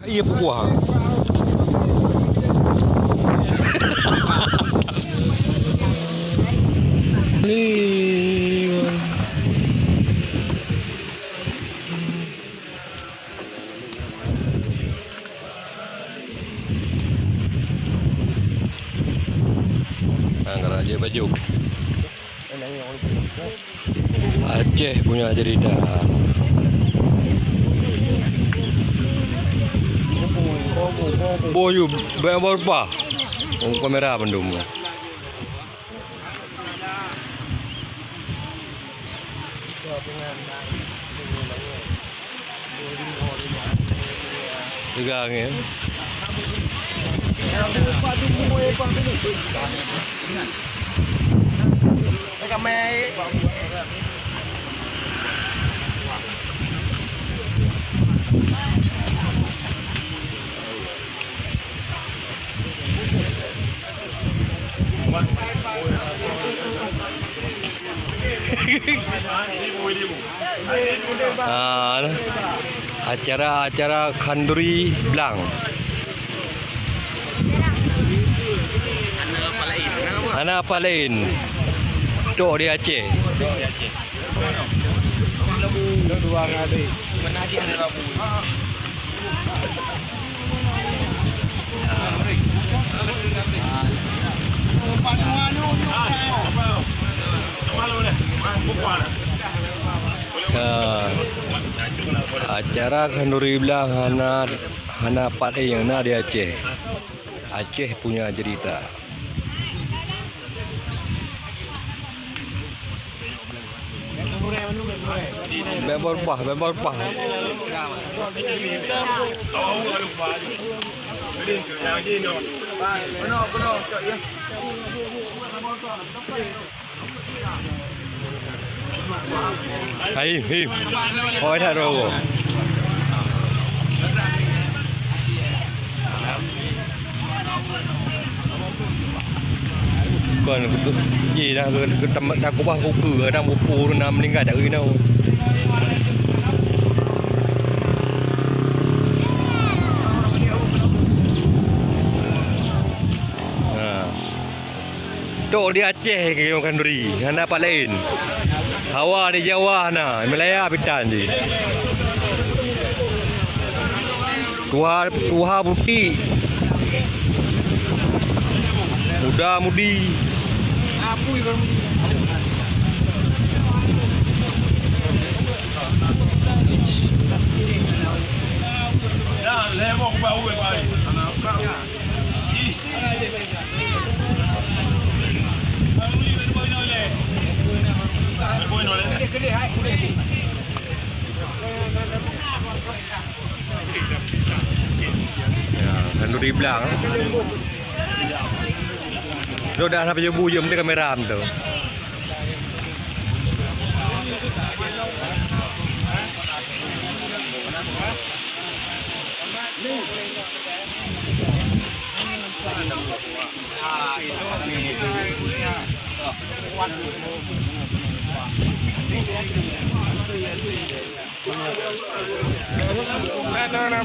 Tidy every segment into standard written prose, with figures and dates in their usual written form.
Iya buah. Angkat aja baju. Aceh punya cerita. Boyu berapa? Kamera pendum. Tegang ya. Acara Khanduri Blang. Anak apa lain? Dok di Aceh. Dua ngadi. Mana di hari Rabu? Acara Khanduri Blang hana part yang na di Aceh. Aceh punya cerita. Bebor-bah. Hai. Oi dah rogo. Còn gì đang cái tầm đang có bao cửa đang một phù nằm lên gạch ở đâu. Dok di Aceh ke orang Khanduri, hana apa lain. Hawa di Jawa na, Malaya pitan je. Tua putih. Muda mudi. Apa ibu? Dah, lemak bau baik. Khanduri Blang. Lo dah sampai jebu je mesti kamera tu.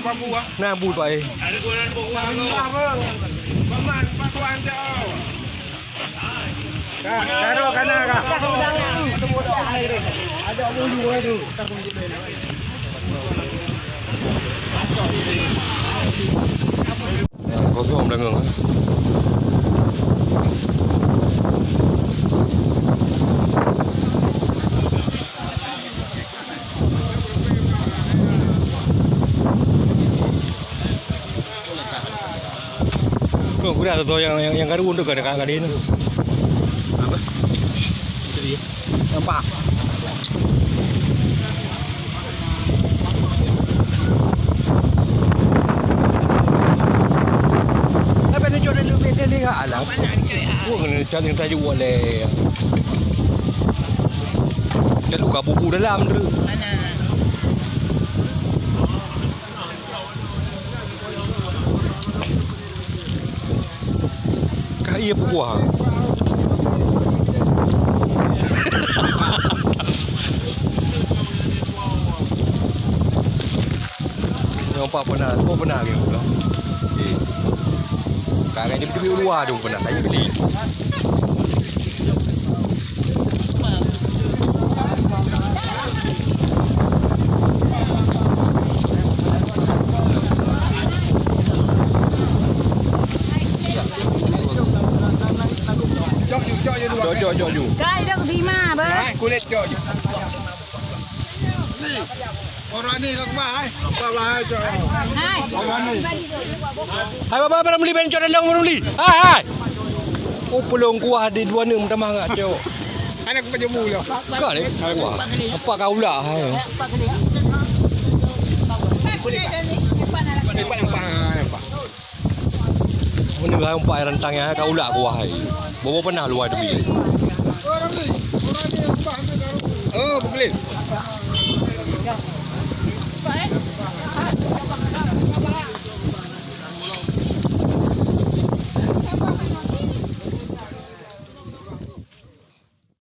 Apa buah? Nah, buah baik. Ada golan buah. Paman, pakuan jauh. Karo kana ka. Ada bulu itu. Kosong dah ngeng. Tuh, udah tuh yang kadu untuk kali ini. Apa? Itu dia. Nampak. Apa ni jodoh lu bete ni ke alam? Gua kena cari yang tajuk boleh. Dia luka bubu dalam tu. Mana? Iya buah. nampak pernah. Kau pernah ke pula? Okey. Kakak dia pergi luar tu pernah. Saya beli. Jom. Gai dah terima, ber. Kulit cok je. Ni. Orang ni kau bahai. Bahai cok. Hai. Orang ni. Hai bapa pernah beli bencok dalam pernah beli. Hai. Oh pelong kuah ada dua ni minta mahal kat cok. Anak aku jemu lah. Kau ni kuah. Apa kau pula hai. Nampak nampak. Mana kau empat rentang yang kau pula kuah hai. Bawa pernah luar tu beli. Orang ni aku bahai. Oh, bukulin.